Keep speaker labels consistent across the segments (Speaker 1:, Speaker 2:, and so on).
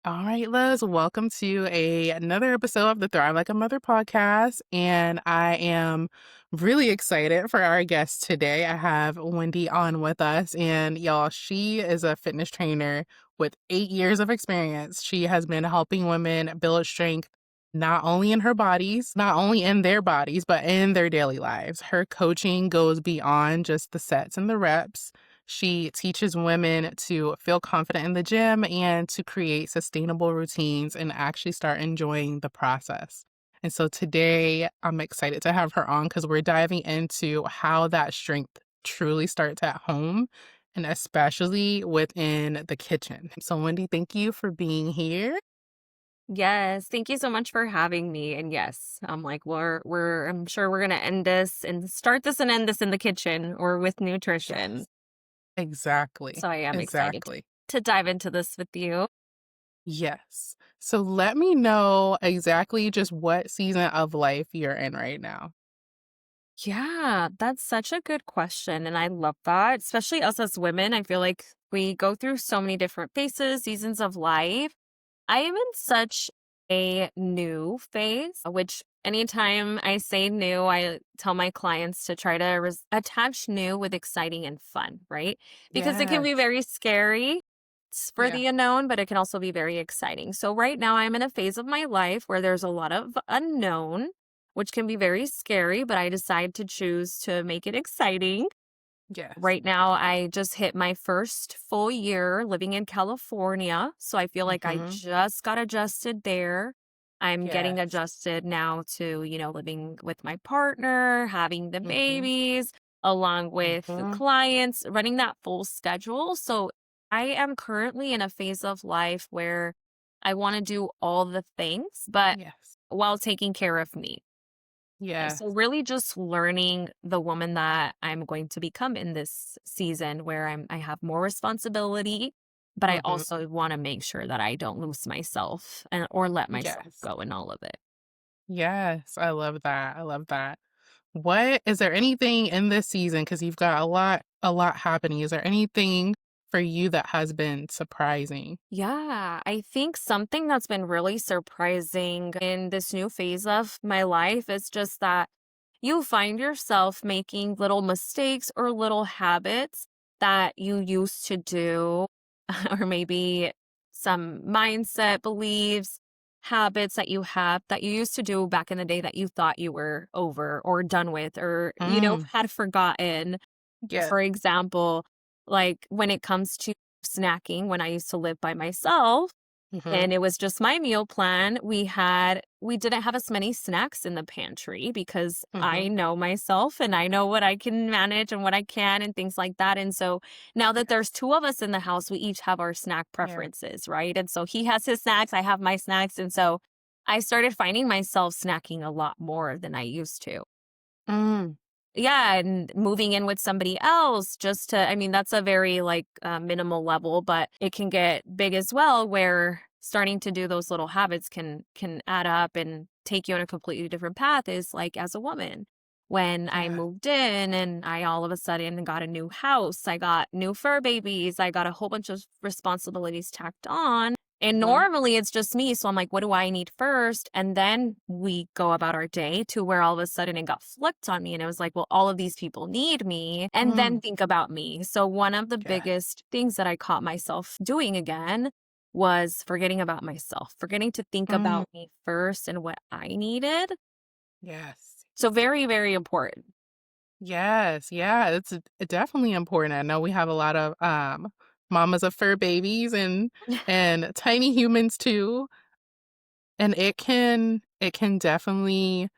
Speaker 1: All right, Liz, welcome to another episode of the Thrive Like a Mother podcast. And I am really excited for our guest today. I have Wendy on with us. And y'all, she is a fitness trainer with 8 years of experience. She has been helping women build strength not only in her bodies, not only in their bodies, but in their daily lives. Her coaching goes beyond just the sets and the reps. She teaches women to feel confident in the gym and to create sustainable routines and actually start enjoying the process. And so today I'm excited to have her on because we're diving into how that strength truly starts at home and especially within the kitchen. So, Wendy, thank you for being here.
Speaker 2: Yes, thank you so much for having me. And yes, I'm like, I'm sure we're gonna end this and start this and end this in the kitchen or with nutrition.
Speaker 1: Yes, exactly.
Speaker 2: So I am excited
Speaker 1: Exactly.
Speaker 2: to dive into this with you.
Speaker 1: Yes. So let me know exactly just what season of life you're in right now.
Speaker 2: Yeah, that's such a good question. And I love that, especially us as women. I feel like we go through so many different phases, seasons of life. I am in such a new phase, which anytime I say new, I tell my clients to try to attach new with exciting and fun, right? Because it can be
Speaker 1: Yes.
Speaker 2: very scary for
Speaker 1: Yeah.
Speaker 2: the unknown, but it can also be very exciting. So, right now, I'm in a phase of my life where there's a lot of unknown, which can be very scary, but I decide to choose to make it exciting.
Speaker 1: Yes.
Speaker 2: Right now, I just hit my first full year living in California. So I feel like I
Speaker 1: Mhm.
Speaker 2: just got adjusted there. I'm getting
Speaker 1: Yes.
Speaker 2: adjusted now to, living with my partner, having the
Speaker 1: Mhm.
Speaker 2: babies, along with the
Speaker 1: Mhm.
Speaker 2: clients, running that full schedule. So I am currently in a phase of life where I want to do all the things, but
Speaker 1: Yes.
Speaker 2: while taking care of me. So
Speaker 1: Yes.
Speaker 2: really just learning the woman that I'm going to become in this season where I have more responsibility, but I
Speaker 1: Mhm.
Speaker 2: also want to make sure that I don't lose myself and or let myself
Speaker 1: Yes.
Speaker 2: go in all of it.
Speaker 1: Yes. I love that. I love that. What is there anything in this season because you've got a lot happening. Is there anything for you that has been surprising?
Speaker 2: Yeah, I think something that's been really surprising in this new phase of my life is just that you find yourself making little mistakes or little habits that you used to do, or maybe some mindset beliefs, habits that you have that you used to do back in the day that you thought you were over or done with or,
Speaker 1: Mm.
Speaker 2: had forgotten.
Speaker 1: Yeah.
Speaker 2: For example, like when it comes to snacking, when I used to live by myself,
Speaker 1: Mhm.
Speaker 2: and it was just my meal plan. We didn't have as many snacks in the pantry because I
Speaker 1: Mhm.
Speaker 2: know myself and I know what I can manage and what I can and things like that. And so now that there's
Speaker 1: Yes.
Speaker 2: two of us in the house, we each have our snack
Speaker 1: Yeah.
Speaker 2: preferences, right? And so he has his snacks, I have my snacks. And so I started finding myself snacking a lot more than I used to.
Speaker 1: Mm.
Speaker 2: Yeah, and moving in with somebody else just to I mean, that's a very, like, minimal level, but it can get big as well where starting to do those little habits can add up and take you on a completely different path is, like, as a woman. When I
Speaker 1: Yeah.
Speaker 2: moved in and I all of a sudden got a new house, I got new fur babies, I got a whole bunch of responsibilities tacked on, and
Speaker 1: Mhm.
Speaker 2: normally it's just me, so I'm like, "What do I need first?" And then we go about our day to where all of a sudden it got flipped on me and it was like, "Well, all of these people need me and then
Speaker 1: Mm.
Speaker 2: think about me." So one of the
Speaker 1: Yeah.
Speaker 2: biggest things that I caught myself doing again was forgetting about myself, forgetting to think
Speaker 1: Mm.
Speaker 2: about me first and what I needed.
Speaker 1: Yes.
Speaker 2: So very, very important.
Speaker 1: Yes, yeah, it's definitely important. I know we have a lot of mamas of fur babies and tiny humans too, and it can definitely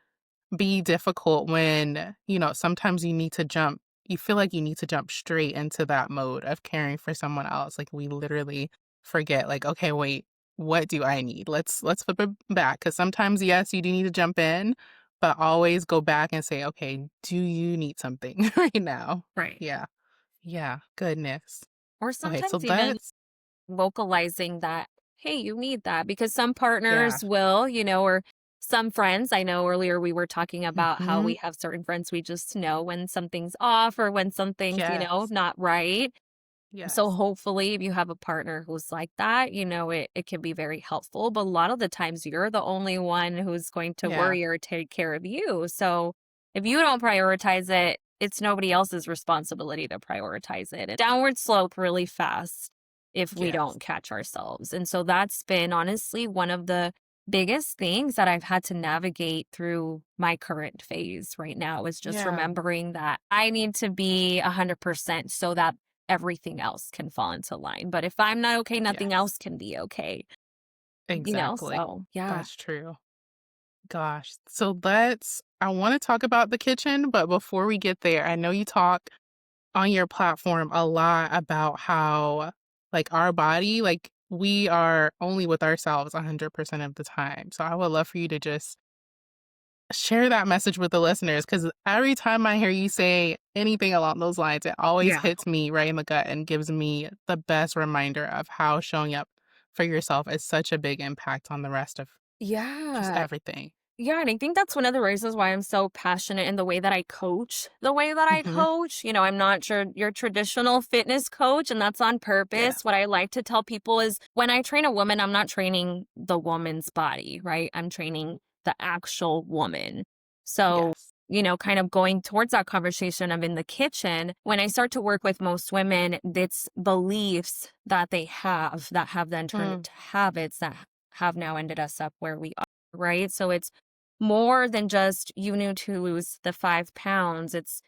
Speaker 1: be difficult when, sometimes you feel like you need to jump straight into that mode of caring for someone else. Like we literally forget like, okay, wait, what do I need? Let's flip it back because sometimes yes, you do need to jump in, but always go back and say, okay, do you need something right now?
Speaker 2: Right.
Speaker 1: Yeah. Yeah. Goodness.
Speaker 2: Or
Speaker 1: Okay, so
Speaker 2: sometimes even
Speaker 1: that's
Speaker 2: vocalizing that, "Hey, you need that," because some
Speaker 1: yeah.
Speaker 2: partners will, or some friends. I know earlier we were talking about how
Speaker 1: Hmm.
Speaker 2: we have certain friends we just know when something's off or when something's,
Speaker 1: Yes.
Speaker 2: not right. So
Speaker 1: Yes.
Speaker 2: hopefully if you have a partner who's like that, it can be very helpful. But a lot of the times you're the only one who's going to
Speaker 1: Yeah.
Speaker 2: worry or take care of you. So if you don't prioritize it, it's nobody else's responsibility to prioritize it. And downward slope really fast if we
Speaker 1: Yes.
Speaker 2: don't catch ourselves. And so that's been honestly one of the biggest things that I've had to navigate through my current phase right now is just
Speaker 1: Yeah.
Speaker 2: remembering that I need to be 100% so that everything else can fall into line. But if I'm not okay, nothing
Speaker 1: Yes.
Speaker 2: else can be okay,
Speaker 1: Exactly.
Speaker 2: So yeah.
Speaker 1: That's true. Gosh. So I want to talk about the kitchen, but before we get there, I know you talk on your platform a lot about how, like, our body, like, we are only with ourselves 100% of the time. So I would love for you to just share that message with the listeners because every time I hear you say anything along those lines, it always
Speaker 2: Yeah.
Speaker 1: hits me right in the gut and gives me the best reminder of how showing up for yourself is such a big impact on the rest of just
Speaker 2: Yeah.
Speaker 1: everything.
Speaker 2: Yeah, and I think that's one of the reasons why I'm so passionate in the way that I coach, the way that I
Speaker 1: Mhm.
Speaker 2: coach. I'm not your traditional fitness coach, and that's on purpose.
Speaker 1: Yes.
Speaker 2: What I like to tell people is when I train a woman, I'm not training the woman's body, right? I'm training the actual woman. So,
Speaker 1: Yes.
Speaker 2: kind of going towards that conversation of in the kitchen, when I start to work with most women, it's beliefs that they have that have then turned
Speaker 1: Mm.
Speaker 2: into habits that have now ended us up where we are, right? So it's more than just you need to lose the 5 pounds. It's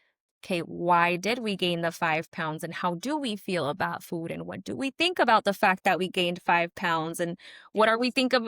Speaker 2: okay, why did we gain the 5 pounds and how do we feel about food and what do we think about the fact that we gained 5 pounds and
Speaker 1: Yes.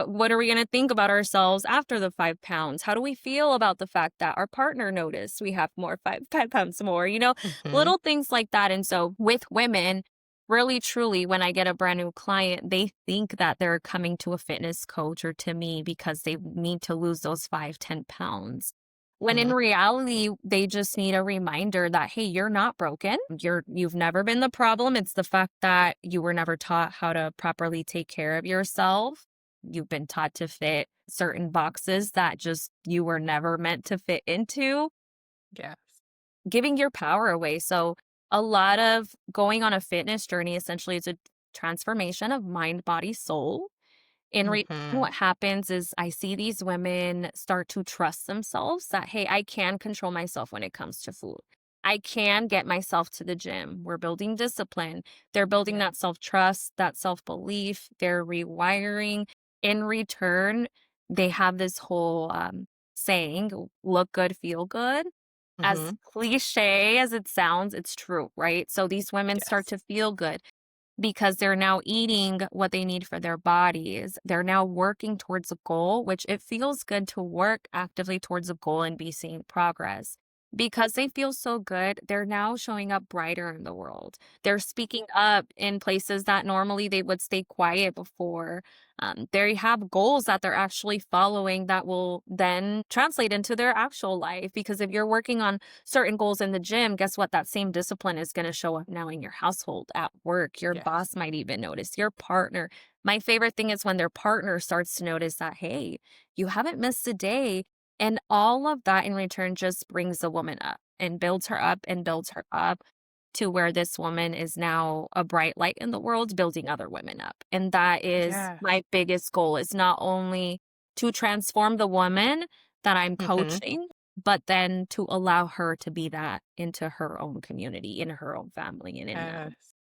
Speaker 2: what are we gonna think about ourselves after the 5 pounds? How do we feel about the fact that our partner noticed we have more five pounds more,
Speaker 1: Mhm.
Speaker 2: little things like that. And so with women, really, truly, when I get a brand new client, they think that they're coming to a fitness coach or to me because they need to lose those 5, 10 pounds. When in
Speaker 1: Mhm.
Speaker 2: reality, they just need a reminder that, hey, you're not broken. You've never been the problem. It's the fact that you were never taught how to properly take care of yourself. You've been taught to fit certain boxes that just you were never meant to fit into,
Speaker 1: Yes.
Speaker 2: giving your power away. So, a lot of going on a fitness journey essentially is a transformation of mind, body, soul. In return,
Speaker 1: Mhm.
Speaker 2: what happens is I see these women start to trust themselves that, hey, I can control myself when it comes to food. I can get myself to the gym. We're building discipline. They're building
Speaker 1: Yes.
Speaker 2: that self trust, that self belief. They're rewiring. In return, they have this whole saying, look good, feel good. As
Speaker 1: Mhm.
Speaker 2: cliche as it sounds, it's true, right? So these women start
Speaker 1: Yes.
Speaker 2: to feel good because they're now eating what they need for their bodies. They're now working towards a goal, which it feels good to work actively towards a goal and be seeing progress. Because they feel so good, they're now showing up brighter in the world. They're speaking up in places that normally they would stay quiet before. They have goals that they're actually following that will then translate into their actual life. Because if you're working on certain goals in the gym, guess what? That same discipline is going to show up now in your household, at work. Your
Speaker 1: Yes.
Speaker 2: boss might even notice, your partner. My favorite thing is when their partner starts to notice that, hey, you haven't missed a day. And all of that in return just brings the woman up and builds her up and builds her up to where this woman is now a bright light in the world, building other women up. And that is
Speaker 1: Yes.
Speaker 2: my biggest goal is not only to transform the woman that I'm
Speaker 1: Mhm.
Speaker 2: coaching, but then to allow her to be that into her own community, in her own family, and in that.
Speaker 1: Yes.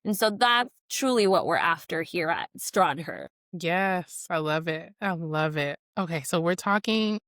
Speaker 2: And so that's truly what we're after here at Strawn Her.
Speaker 1: Yes, I love it. I love it. Okay, so we're talking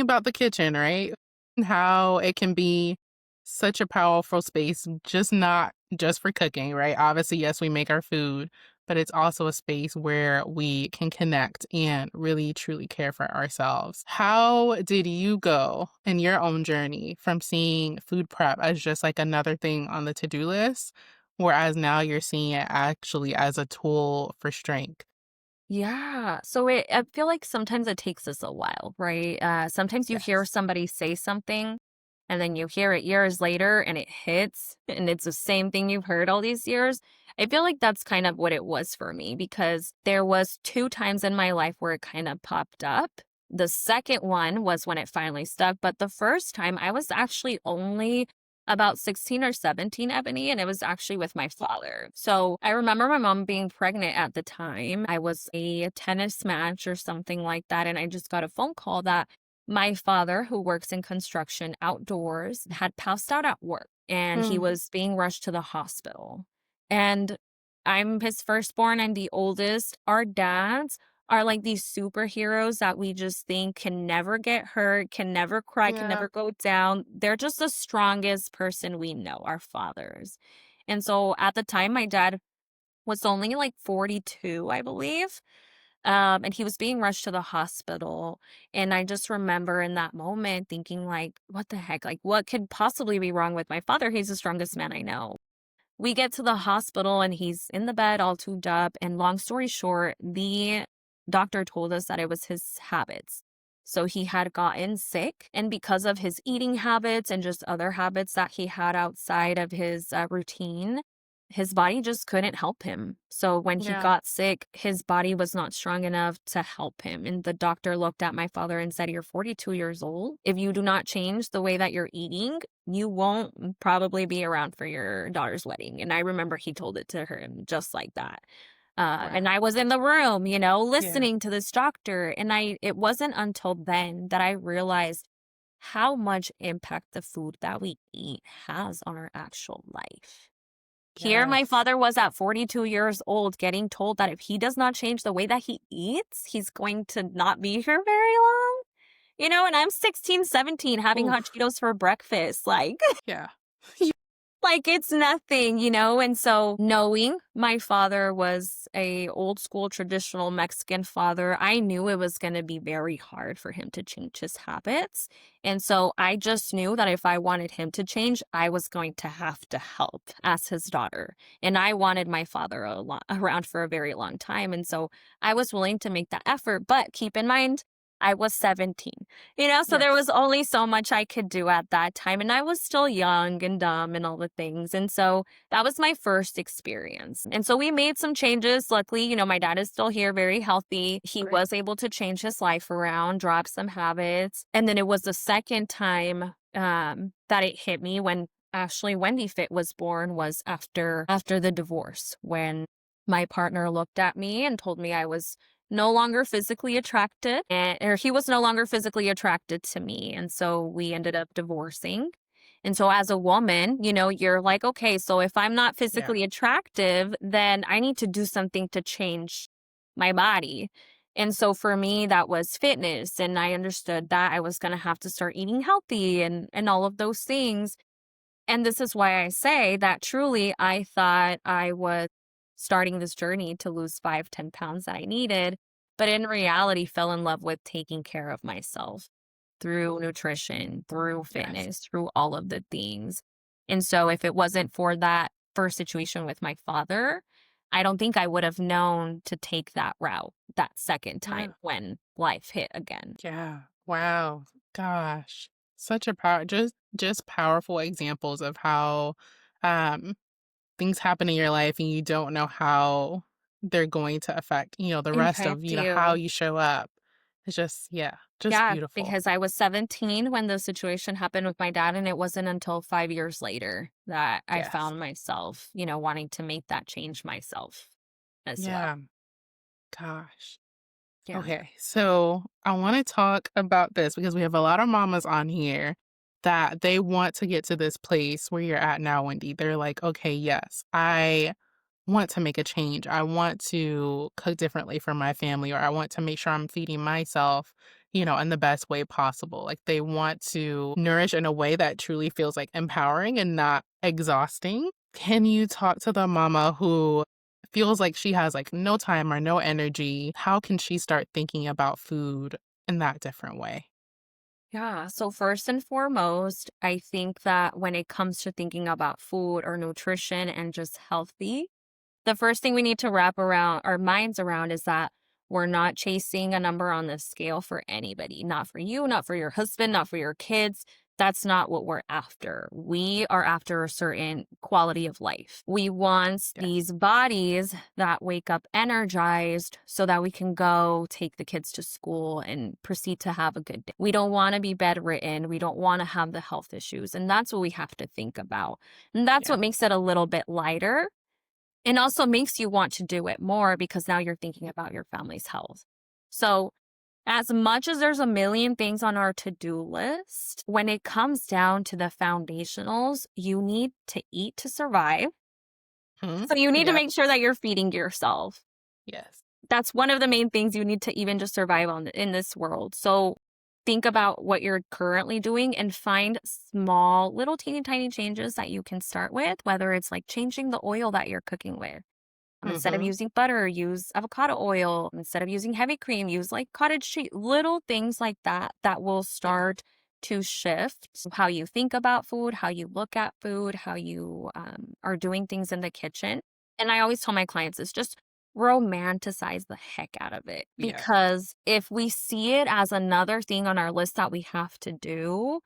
Speaker 1: about the kitchen, right? And how it can be such a powerful space, just not just for cooking, right? Obviously, yes, we make our food, but it's also a space where we can connect and really truly care for ourselves. How did you go in your own journey from seeing food prep as just like another thing on the to-do list, whereas now you're seeing it actually as a tool for strength?
Speaker 2: Yeah. So I feel like sometimes it takes us a while, right? Sometimes you hear
Speaker 1: Yes.
Speaker 2: somebody say something and then you hear it years later and it hits and it's the same thing you've heard all these years. I feel like that's kind of what it was for me because there was two times in my life where it kind of popped up. The second one was when it finally stuck, but the first time I was actually only about 16 or 17, Ebony, and it was actually with my father. So I remember my mom being pregnant at the time. I was a tennis match or something like that, and I just got a phone call that my father, who works in construction outdoors, had passed out at work and he
Speaker 1: Mm,
Speaker 2: was being rushed to the hospital. And I'm his firstborn, I'm the oldest. Our dads are like these superheroes that we just think can never get hurt, can never cry, can
Speaker 1: yeah.
Speaker 2: never go down. They're just the strongest person we know, our fathers. And so at the time, my dad was only like 42, I believe. And he was being rushed to the hospital. And I just remember in that moment thinking, like, what the heck? Like, what could possibly be wrong with my father? He's the strongest man I know. We get to the hospital and he's in the bed all tubed up, and long story short, the doctor told us that it was his habits. So he had gotten sick, and because of his eating habits and just other habits that he had outside of his routine, his body just couldn't help him. So when he
Speaker 1: Yeah.
Speaker 2: got sick, his body was not strong enough to help him. And the doctor looked at my father and said, "You're 42 years old. If you do not change the way that you're eating, you won't probably be around for your daughter's wedding." And I remember he told it to her just like that. And
Speaker 1: Wow.
Speaker 2: I was in the room,
Speaker 1: Yeah.
Speaker 2: listening to this doctor. And it wasn't until then that I realized how much impact the food that we eat has on our actual life. Here, my
Speaker 1: Yes.
Speaker 2: father was at 42 years old getting told that if he does not change the way that he eats, he's going to not be here very long. And I'm 16, 17 having hot
Speaker 1: Oof.
Speaker 2: Cheetos for breakfast. Like,
Speaker 1: Yeah.
Speaker 2: like it's nothing. And so knowing my father was a old school traditional Mexican father, I knew it was going to be very hard for him to change his habits. And so I just knew that if I wanted him to change, I was going to have to help as his daughter. And I wanted my father around for a very long time. And so I was willing to make that effort. But keep in mind, I was 17. So there was
Speaker 1: Yes.
Speaker 2: only so much I could do at that time. And I was still young and dumb and all the things. And so that was my first experience. And so we made some changes. Luckily, my dad is still here, very healthy. He
Speaker 1: Great.
Speaker 2: was able to change his life around, drop some habits. And then it was the second time that it hit me when actually Wendy Fit was born was after the divorce, when my partner looked at me and told me I was no longer physically attracted, or he was no longer physically attracted to me. And so we ended up divorcing. And so as a woman, you're like, okay, so if I'm not
Speaker 1: Yeah.
Speaker 2: physically attractive, then I need to do something to change my body. And so for me, that was fitness. And I understood that I was going to have to start eating healthy and all of those things. And this is why I say that truly I thought I was starting this journey to lose 5, 10 pounds that I needed, but in reality fell in love with taking care of myself through nutrition, through
Speaker 1: Yes.
Speaker 2: fitness, through all of the things. And so if it wasn't for that first situation with my father, I don't think I would have known to take that route that second time
Speaker 1: Yeah.
Speaker 2: when life hit again.
Speaker 1: Yeah. Wow. Gosh. Such a power just powerful examples of how um things happen in your life and you don't know how they're going to affect, the rest of,
Speaker 2: Impact
Speaker 1: how
Speaker 2: you.
Speaker 1: you show up. It's just yeah, just
Speaker 2: Yeah,
Speaker 1: beautiful.
Speaker 2: because I was 17 when the situation happened with my dad, and it wasn't until 5 years later that I
Speaker 1: Yes.
Speaker 2: found myself, wanting to make that change myself as well.
Speaker 1: Yeah. Gosh.
Speaker 2: Yeah.
Speaker 1: Okay, so I want to talk about this because we have a lot of mamas on here that they want to get to this place where you're at now, Wendy. They're like, okay, yes, I want to make a change. I want to cook differently for my family, or I want to make sure I'm feeding myself, in the best way possible. Like they want to nourish in a way that truly feels like empowering and not exhausting. Can you talk to the mama who feels like she has like no time or no energy? How can she start thinking about food in that different way?
Speaker 2: Yeah. So, first and foremost, I think that when it comes to thinking about food or nutrition and just healthy, the first thing we need to wrap around our minds around is that we're not chasing a number on the scale for anybody, not for you, not for your husband, not for your kids. That's not what we're after. We are after a certain quality of life. We want
Speaker 1: Yes.
Speaker 2: these bodies that wake up energized so that we can go take the kids to school and proceed to have a good day. We don't want to be bedridden. We don't want to have the health issues. And that's what we have to think about. And that's what
Speaker 1: Yeah.
Speaker 2: makes it a little bit lighter and also makes you want to do it more because now you're thinking about your family's health. So, as much as there's a million things on our to-do list, when it comes down to the foundationals, you need to eat to survive.
Speaker 1: Mhm.
Speaker 2: So you need to
Speaker 1: Yep.
Speaker 2: make sure that you're feeding yourself.
Speaker 1: Yes.
Speaker 2: That's one of the main things you need to even just survive on in this world. So think about what you're currently doing and find small, little teeny tiny changes that you can start with, whether it's like changing the oil that you're cooking with. Instead of
Speaker 1: Mhm.
Speaker 2: using butter, use avocado oil. Instead of using heavy cream, use like cottage cheese. Little things like that that will
Speaker 1: Yeah.
Speaker 2: start to shift how you think about food, how you look at food, how you are doing things in the kitchen. And I always tell my clients is just romanticize the heck out of it
Speaker 1: Yes.
Speaker 2: because if we see it as another thing on our list that we have to do,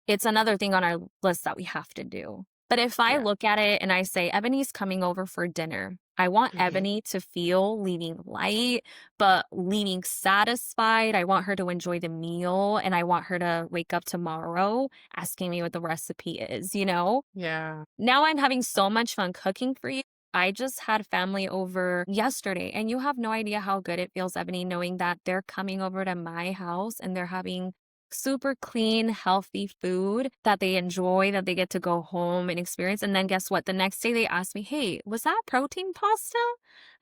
Speaker 2: it's another thing on our list that we have to do. But if I
Speaker 1: Yeah.
Speaker 2: look at it and I say, Ebony's coming over for dinner, I want
Speaker 1: Mhm.
Speaker 2: Ebony to feel leaving light, but leaving satisfied. I want her to enjoy the meal and I want her to wake up tomorrow asking me what the recipe is, you know?
Speaker 1: Yeah.
Speaker 2: Now I'm having so much fun cooking for you. I just had family over yesterday, and you have no idea how good it feels, Ebony, knowing that they're coming over to my house and they're having super clean, healthy food that they enjoy, that they get to go home and experience. And then guess what? The next day they ask me, hey, was that protein pasta?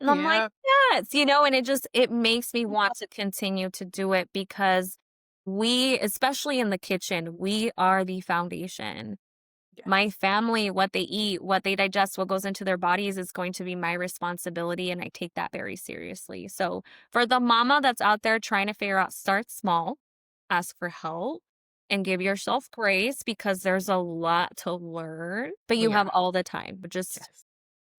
Speaker 2: And I'm like,
Speaker 1: Yep.
Speaker 2: yes, and it makes me want to continue to do it because we, especially in the kitchen, we are the foundation. My
Speaker 1: Yes.
Speaker 2: family, what they eat, what they digest, what goes into their bodies is going to be my responsibility. And I take that very seriously. So, for the mama that's out there trying to figure out, start small, ask for help, and give yourself grace because there's a lot to learn, but you have
Speaker 1: Yeah.
Speaker 2: all the time. But just,
Speaker 1: Yes.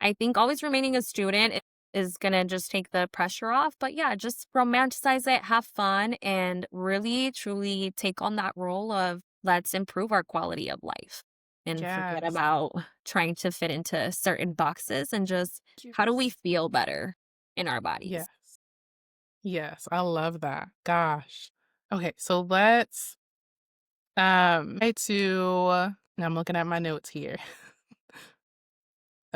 Speaker 2: I think always remaining a student is going to just take the pressure off. But yeah, just romanticize it, have fun, and really, truly take on that role of let's improve our quality of life and forget
Speaker 1: Yes.
Speaker 2: about trying to fit into certain boxes and just how do we
Speaker 1: Yes.
Speaker 2: feel better in our bodies?
Speaker 1: Yes. Yes. I love that. Gosh. Okay, so let's try to I'm looking at my notes here.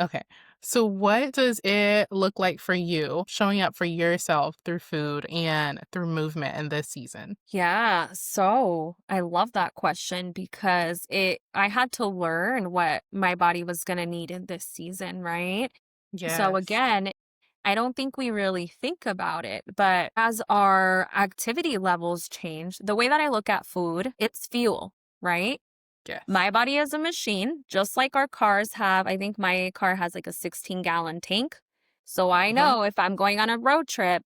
Speaker 1: Okay. So what does it look like for you showing up for yourself through food and through movement in this season?
Speaker 2: Yeah, so I love that question because I had to learn what my body was going to need in this season, right? So
Speaker 1: Yes.
Speaker 2: again, I don't think we really think about it, but as our activity levels change, the way that I look at food, it's fuel, right?
Speaker 1: Yes.
Speaker 2: My body is a machine, just like our cars have. I think my car has like a 16-gallon tank. So I
Speaker 1: Uh-huh.
Speaker 2: know if I'm going on a road trip,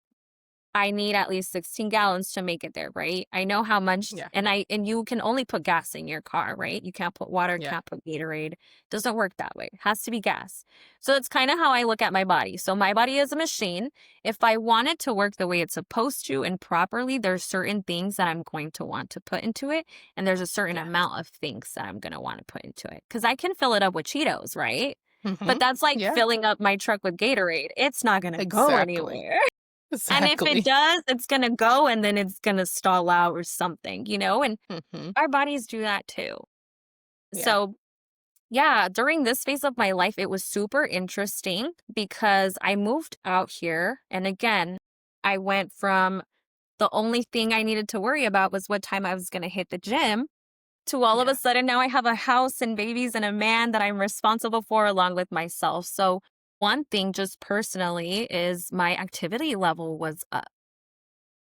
Speaker 2: I need at least 16 gallons to make it there, right? I know how much
Speaker 1: Yeah.
Speaker 2: and you can only put gas in your car, right? You can't put water,
Speaker 1: Yeah.
Speaker 2: can't put Gatorade. Doesn't work that way. It has to be gas. So it's kind of how I look at my body. So my body is a machine. If I want it to work the way it's supposed to and properly, there's certain things that I'm going to want to put into it, and there's a certain
Speaker 1: Yes.
Speaker 2: amount of things that I'm going to want to put into it. Cuz I can fill it up with Cheetos, right? But
Speaker 1: Mhm.
Speaker 2: that's like
Speaker 1: Yeah.
Speaker 2: filling up my truck with Gatorade. It's not going to go
Speaker 1: Exactly.
Speaker 2: anywhere. And if it
Speaker 1: Exactly.
Speaker 2: does, it's gonna go and then it's gonna stall out or something, And
Speaker 1: Mhm.
Speaker 2: our bodies do that too.
Speaker 1: Yeah.
Speaker 2: So, yeah, during this phase of my life, it was super interesting because I moved out here. And again, I went from the only thing I needed to worry about was what time I was gonna hit the gym to all of a
Speaker 1: Yeah.
Speaker 2: sudden now I have a house and babies and a man that I'm responsible for along with myself. So, one thing just personally is my activity level was up.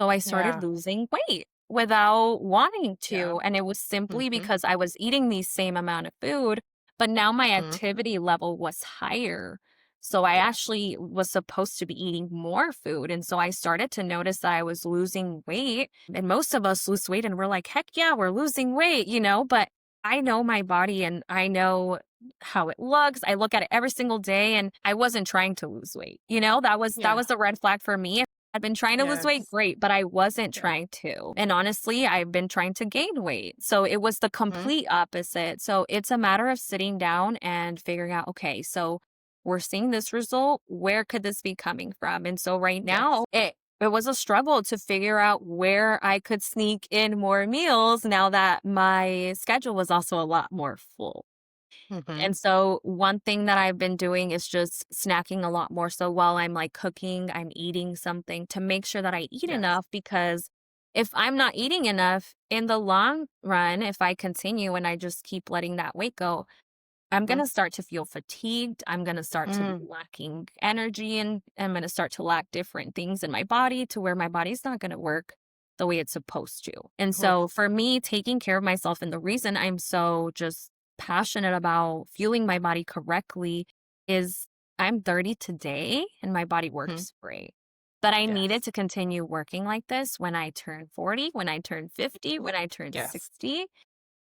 Speaker 2: So I started
Speaker 1: Yeah.
Speaker 2: losing weight without wanting
Speaker 1: Yeah.
Speaker 2: to. And it was simply
Speaker 1: Mhm.
Speaker 2: because I was eating the same amount of food, but now my
Speaker 1: Mhm.
Speaker 2: activity level was higher. So I
Speaker 1: Yeah.
Speaker 2: actually was supposed to be eating more food. And so I started to notice that I was losing weight. And most of us lose weight and we're like, heck yeah, we're losing weight. But I know my body and I know how it looks. I look at it every single day and I wasn't trying to lose weight. That was
Speaker 1: Yeah.
Speaker 2: a red flag for me. I'd been trying to lose weight,
Speaker 1: Yes.
Speaker 2: great, but I wasn't
Speaker 1: Yeah.
Speaker 2: trying to. And honestly, I've been trying to gain weight. So it was the
Speaker 1: Mhm.
Speaker 2: complete opposite. So it's a matter of sitting down and figuring out, okay, so we're seeing this result. Where could this be coming from? And so right now,
Speaker 1: Yes.
Speaker 2: it was a struggle to figure out where I could sneak in more meals now that my schedule was also a lot more full.
Speaker 1: Mhm.
Speaker 2: And so one thing that I've been doing is just snacking a lot more. So while I'm like cooking, I'm eating something to make sure that I eat
Speaker 1: Yes.
Speaker 2: enough because if I'm not eating enough in the long run, if I continue and I just keep letting that weight go, I'm going
Speaker 1: Mhm.
Speaker 2: to start to feel fatigued. I'm going to start to be
Speaker 1: Mm.
Speaker 2: lacking energy and I'm going to start to lack different things in my body to where my body's not going to work the way it's supposed to. And so
Speaker 1: Oof.
Speaker 2: for me, taking care of myself and the reason I'm so just passionate about fueling my body correctly is I'm 30 today and my body
Speaker 1: Mhm.
Speaker 2: works great. But I needed
Speaker 1: Yes.
Speaker 2: to continue working like this when I turn 40, when I turn 50, when I turn
Speaker 1: Yes.
Speaker 2: 60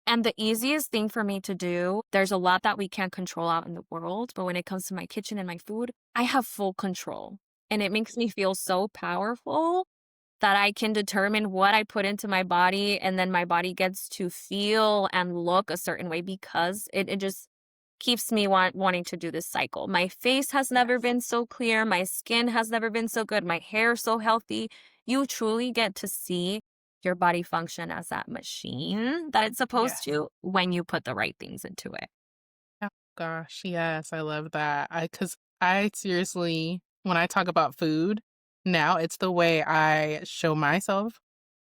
Speaker 2: and the easiest thing for me to do, there's a lot that we can't control out in the world, but when it comes to my kitchen and my food, I have full control. And it makes me feel so powerful that I can determine what I put into my body and then my body gets to feel and look a certain way because it just keeps me wanting to do this cycle. My face has never
Speaker 1: Yes.
Speaker 2: been so clear, my skin has never been so good, my hair so healthy. You truly get to see your body function as that machine that it's supposed
Speaker 1: Yes.
Speaker 2: to when you put the right things into it.
Speaker 1: Oh gosh, yes, I love that. Cause I seriously, when I talk about food, now it's the way I show myself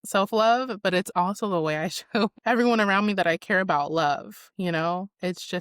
Speaker 1: self-love, but it's also the way I show everyone around me that I care about love, you know? It's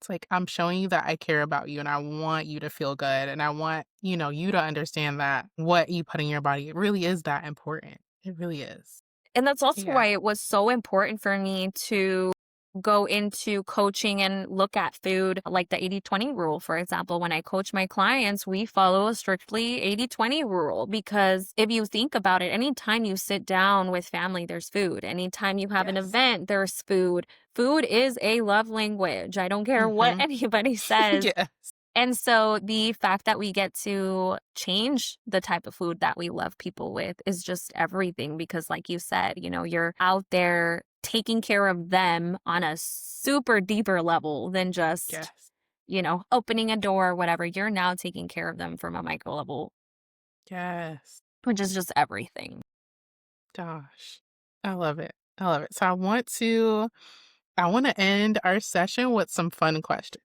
Speaker 1: like I'm showing you that I care about you and I want you to feel good and I want, you to understand that what you put in your body, it really is that important. It really is.
Speaker 2: And that's also
Speaker 1: Yeah.
Speaker 2: why it was so important for me to go into coaching and look at food like the 80/20 rule. For example, when I coach my clients, we follow a strictly 80/20 rule because if you think about it, anytime you sit down with family, there's food. Anytime you have an
Speaker 1: Yes.
Speaker 2: event, there's food. Food is a love language. I don't care what
Speaker 1: Mhm.
Speaker 2: anybody says.
Speaker 1: Yes.
Speaker 2: And so the fact that we get to change the type of food that we love people with is just everything because like you said, you're out there taking care of them on a super deeper level than just,
Speaker 1: Yes.
Speaker 2: opening a door or whatever. You're now taking care of them from a micro level,
Speaker 1: Yes.
Speaker 2: which is just everything.
Speaker 1: Gosh. I love it. I love it. So I want to end our session with some fun questions.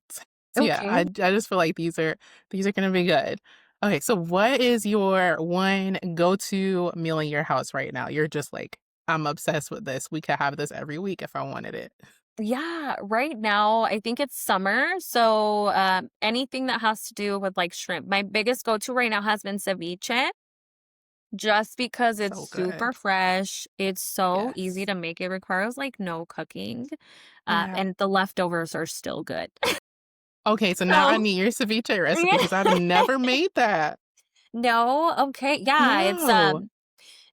Speaker 1: So yeah, I
Speaker 2: Okay.
Speaker 1: I just feel like these are going to be good. Okay, so what is your one go-to meal in your house right now? You're just like, I'm obsessed with this. We could have this every week if I wanted it.
Speaker 2: Yeah, right now I think it's summer, so anything that has to do with like shrimp. My biggest go-to right now has been ceviche. Just because it's
Speaker 1: So good.
Speaker 2: super fresh, it's so easy
Speaker 1: Yes.
Speaker 2: to make, it requires, like, no cooking,
Speaker 1: Yeah.
Speaker 2: and the leftovers are still good.
Speaker 1: Okay, so now I
Speaker 2: So
Speaker 1: need your ceviche recipe
Speaker 2: yeah.
Speaker 1: because I've never made that.
Speaker 2: No? Okay, yeah, it's,
Speaker 1: No.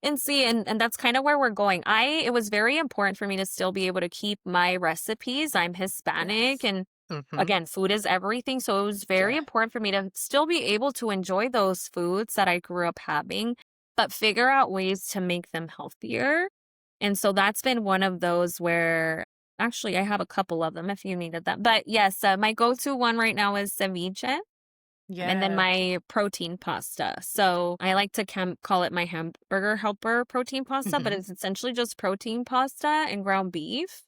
Speaker 2: and see, and that's kinda where we're going. It was very important for me to still be able to keep my recipes. I'm Hispanic,
Speaker 1: Yes.
Speaker 2: and
Speaker 1: Mhm.
Speaker 2: again, food is everything, so it was very
Speaker 1: Yeah.
Speaker 2: important for me to still be able to enjoy those foods that I grew up having, but figure out ways to make them healthier. And so that's been one of those where actually, I have a couple of them if you needed them. But yes, my go-to one right now is ceviche. And then
Speaker 1: Yes.
Speaker 2: my protein pasta. So I like to call it my hamburger helper protein pasta, but
Speaker 1: Mhm.
Speaker 2: it's essentially just protein pasta and ground beef.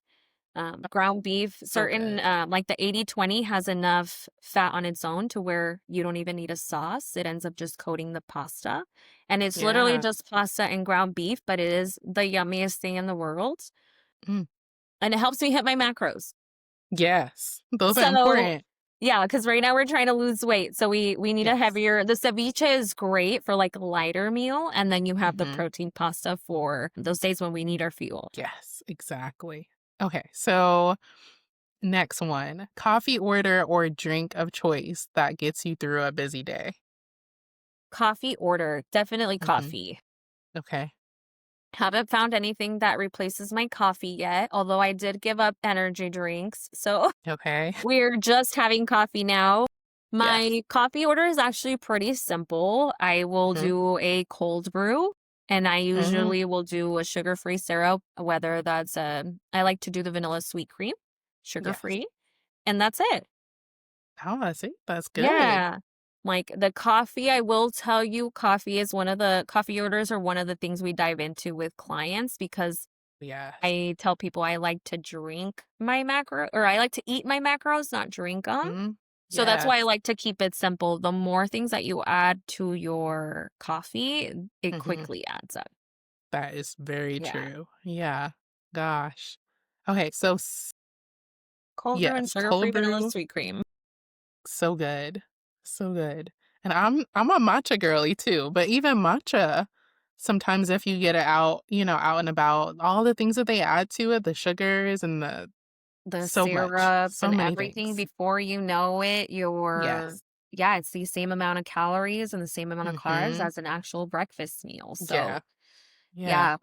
Speaker 2: Ground beef,
Speaker 1: So
Speaker 2: certain,
Speaker 1: good.
Speaker 2: like the 80/20 has enough fat on its own to where you don't even need a sauce. It ends up just coating the pasta. And it's literally
Speaker 1: Yeah.
Speaker 2: just pasta and ground beef, but it is the yummiest thing in the world.
Speaker 1: Mm.
Speaker 2: And it helps me hit my macros.
Speaker 1: Yes. Those are
Speaker 2: So
Speaker 1: important.
Speaker 2: yeah, because right now we're trying to lose weight, so we need a
Speaker 1: Yes.
Speaker 2: heavier. The ceviche is great for, like, a lighter meal, and then you have the
Speaker 1: Mhm.
Speaker 2: protein pasta for those days when we need our fuel.
Speaker 1: Yes, exactly. Okay, so next one. Coffee order or drink of choice that gets you through a busy day?
Speaker 2: Coffee order, definitely
Speaker 1: Mhm.
Speaker 2: coffee.
Speaker 1: Okay.
Speaker 2: Haven't found anything that replaces my coffee yet, although I did give up energy drinks, so
Speaker 1: Okay.
Speaker 2: we're just having coffee now.
Speaker 1: Yes.
Speaker 2: My coffee order is actually pretty simple. I will
Speaker 1: Mhm.
Speaker 2: do a cold brew, and I
Speaker 1: Mhm.
Speaker 2: usually will do a sugar-free syrup, whether that's I like to do the vanilla sweet cream,
Speaker 1: Yes.
Speaker 2: sugar-free, and that's it.
Speaker 1: Oh, I see. That's good.
Speaker 2: Yeah. Like, the coffee, I will tell you, coffee orders are one of the things we dive into with clients because
Speaker 1: Yes.
Speaker 2: I tell people I like to drink my or I like to eat my macros, not drink them.
Speaker 1: Mhm.
Speaker 2: So that's why I
Speaker 1: Yes.
Speaker 2: like to keep it simple. The more things that you add to your coffee, it
Speaker 1: Mhm.
Speaker 2: quickly adds up.
Speaker 1: That is very
Speaker 2: Yeah.
Speaker 1: true. Yeah. Gosh. Okay, so
Speaker 2: Cold brew and
Speaker 1: yes,
Speaker 2: sugar-free
Speaker 1: cold
Speaker 2: vanilla
Speaker 1: brew,
Speaker 2: sweet cream.
Speaker 1: so good. So good. And I'm a matcha girly too, but even matcha, sometimes if you get it out, out and about, all the things that they add to it, the sugars and the
Speaker 2: The syrups
Speaker 1: so
Speaker 2: and
Speaker 1: many
Speaker 2: everything
Speaker 1: things.
Speaker 2: before you know it,
Speaker 1: Yes.
Speaker 2: yeah, it's the same amount of calories and the same amount of carbs
Speaker 1: Mhm.
Speaker 2: as an actual breakfast meal.
Speaker 1: Yeah.
Speaker 2: So,
Speaker 1: Yeah.
Speaker 2: yeah,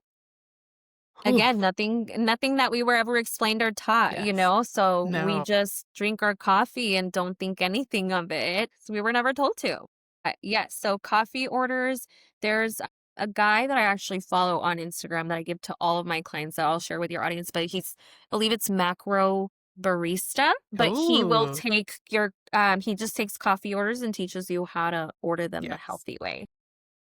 Speaker 1: Whew.
Speaker 2: again, nothing that we were ever explained or taught,
Speaker 1: Yes.
Speaker 2: so we
Speaker 1: No.
Speaker 2: just drink our coffee and don't think anything of it. So we were never told to. Yes, so coffee orders, there's a guy that I actually follow on Instagram that I give to all of my clients that I'll share with your audience, but I believe it's macro barista, but he will
Speaker 1: Ooh.
Speaker 2: take he just takes coffee orders and teaches you how to order them the
Speaker 1: Yes.
Speaker 2: healthy way.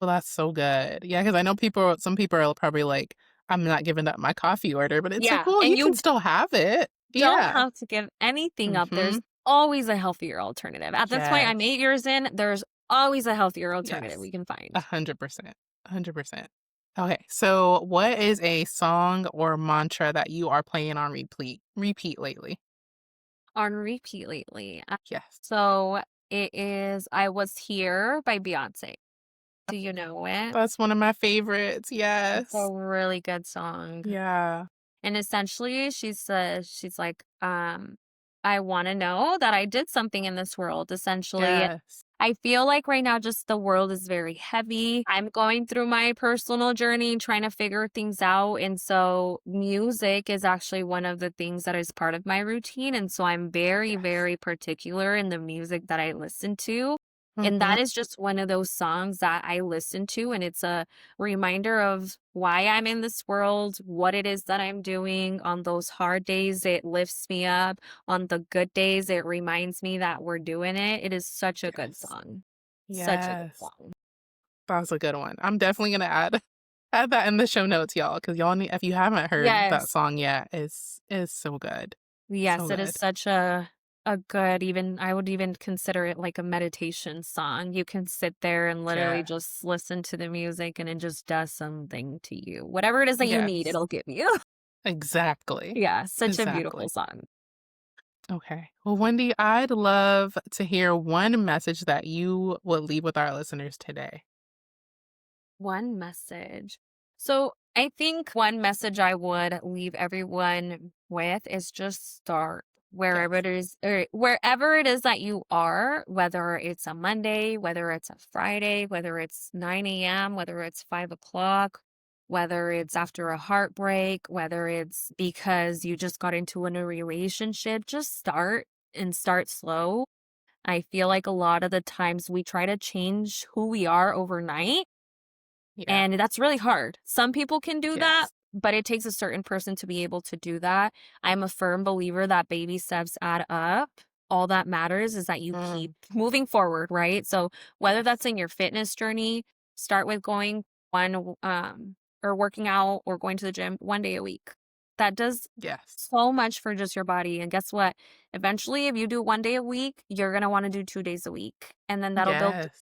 Speaker 1: Well, that's so good. Yeah, because I know some people are probably like, "I'm not giving up my coffee order," but it's like,
Speaker 2: Yeah,
Speaker 1: well, you
Speaker 2: and
Speaker 1: can
Speaker 2: you
Speaker 1: still have it.
Speaker 2: don't
Speaker 1: Yeah.
Speaker 2: have to give anything up. There's
Speaker 1: Mhm.
Speaker 2: always a healthier alternative. At this point, I'm
Speaker 1: Yes.
Speaker 2: 8 years in, there's always a healthier alternative
Speaker 1: Yes.
Speaker 2: we can find.
Speaker 1: 100%. 100%. Okay, so what is a song or mantra that you are playing on repeat lately?
Speaker 2: On repeat lately.
Speaker 1: Yes.
Speaker 2: So it is I Was Here by Beyonce. Do you know it?
Speaker 1: That's one of my favorites.
Speaker 2: It's a
Speaker 1: Yes.
Speaker 2: really good song.
Speaker 1: Yeah.
Speaker 2: And essentially, she's like, I want to know that I did something in this world, essentially.
Speaker 1: Yes.
Speaker 2: I feel like right now, just the world is very heavy. I'm going through my personal journey, trying to figure things out. And so, music is actually one of the things that is part of my routine. And so, I'm very,
Speaker 1: Yes.
Speaker 2: very particular in the music that I listen to. And
Speaker 1: Mhm.
Speaker 2: that is just one of those songs that I listen to. And it's a reminder of why I'm in this world, what it is that I'm doing. On those hard days, it lifts me up. On the good days, it reminds me that we're doing it. It is such a good
Speaker 1: Yes.
Speaker 2: song. Such a good
Speaker 1: Yes.
Speaker 2: song.
Speaker 1: That's a good one. I'm definitely gonna add that in the show notes, y'all, because y'all need if you haven't heard that
Speaker 2: Yes.
Speaker 1: song yet, it's so good. So
Speaker 2: Yes, it is
Speaker 1: good.
Speaker 2: such a good, even I would even consider it like a meditation song. You can sit there and literally
Speaker 1: Yeah.
Speaker 2: just listen to the music and it just does something to you. Whatever it is that you need,
Speaker 1: Yes.
Speaker 2: it'll give you.
Speaker 1: Exactly.
Speaker 2: Yeah, such a beautiful
Speaker 1: Exactly.
Speaker 2: song.
Speaker 1: Okay. Well, Wendy, I'd love to hear one message that you would leave with our listeners today.
Speaker 2: One message. So I think one message I would leave everyone with is just start wherever
Speaker 1: Yes.
Speaker 2: it is, or wherever it is that you are, whether it's a Monday, whether it's a Friday, whether it's 9 a.m., whether it's 5 o'clock, whether it's after a heartbreak, whether it's because you just got into a new relationship, just start and start slow. I feel like a lot of the times we try to change who we are overnight,
Speaker 1: Yeah.
Speaker 2: and that's really hard. Some people can do that,
Speaker 1: Yes.
Speaker 2: but it takes a certain person to be able to do that. I'm a firm believer that baby steps add up. All that matters is that you keep
Speaker 1: Mm.
Speaker 2: moving forward, right? So whether
Speaker 1: Yes.
Speaker 2: that's in your fitness journey, start with going or working out or going to the gym 1 day a week. That does
Speaker 1: Yes.
Speaker 2: so much for just your body. And guess what? Eventually, if you do 1 day a week, you're gonna want to do 2 days a week. And then that'll build
Speaker 1: Yes.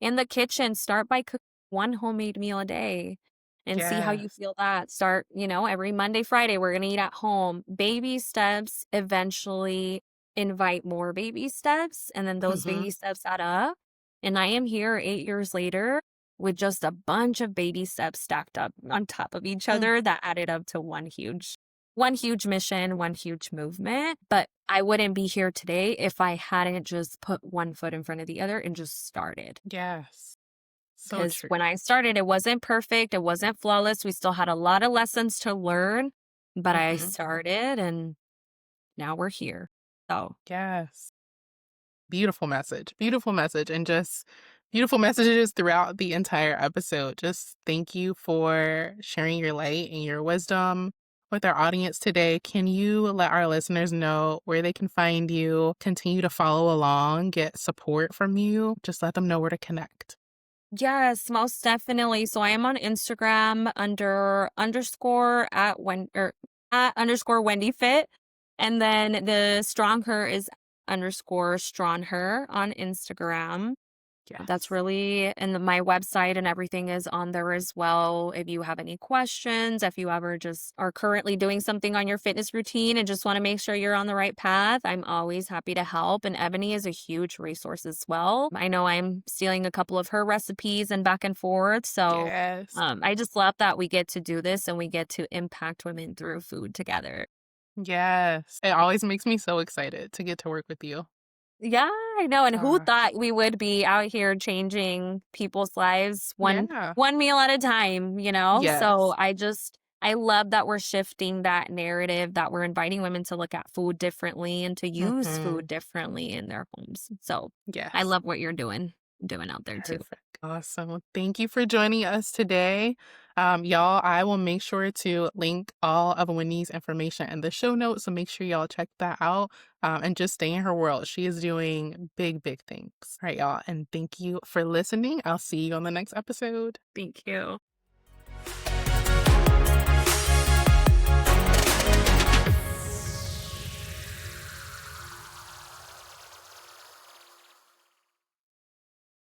Speaker 2: in the kitchen. Start by cooking one homemade meal a day and see how you
Speaker 1: Yes.
Speaker 2: feel that. Start, every Monday, Friday, we're going to eat at home. Baby steps eventually invite more baby steps, and then those
Speaker 1: Mhm.
Speaker 2: baby steps add up. And I am here 8 years later with just a bunch of baby steps stacked up on top of each
Speaker 1: Mm.
Speaker 2: other that added up to one huge mission, one huge movement. But I wouldn't be here today if I hadn't just put one foot in front of the other and just started.
Speaker 1: Yes. So
Speaker 2: Because
Speaker 1: true.
Speaker 2: when I started, it wasn't perfect, it wasn't flawless, we still had a lot of lessons to learn, but I
Speaker 1: Mhm.
Speaker 2: started and now we're here. So,
Speaker 1: Yes. beautiful message, and just beautiful messages throughout the entire episode. Just thank you for sharing your light and your wisdom with our audience today. Can you let our listeners know where they can find you, continue to follow along, get support from you? Just let them know where to connect.
Speaker 2: Yes, most definitely. So I am on Instagram under underscore at when or at underscore Wendy Fit. And then the strong her is underscore strong her on Instagram. That's
Speaker 1: Yes.
Speaker 2: really and my website and everything is on there as well. If you have any questions, if you ever just are currently doing something on your fitness routine and just want to make sure you're on the right path, I'm always happy to help. And Ebony is a huge resource as well. I know I'm stealing a couple of her recipes and back and forth. So
Speaker 1: Yes.
Speaker 2: I just love that we get to do this and we get to impact women through food together.
Speaker 1: Yes. It always makes me so excited to get to work with you.
Speaker 2: Yeah, I know, and who
Speaker 1: Gosh.
Speaker 2: thought we would be out here changing people's lives
Speaker 1: Yeah.
Speaker 2: one meal at a time, you know? So
Speaker 1: Yes.
Speaker 2: I love that we're shifting that narrative, that we're inviting women to look at food differently and to use food
Speaker 1: Mhm.
Speaker 2: differently in their homes. So, I
Speaker 1: Yes.
Speaker 2: love what you're doing out there too.
Speaker 1: Perfect. Awesome. Well, thank you for joining us today. Y'all, I will make sure to link all of Wendy's information in the show notes. So make sure y'all check that out and just stay in her world. She is doing big, big things. All right, y'all. And thank you for listening. I'll see you on the next episode.
Speaker 2: Thank you.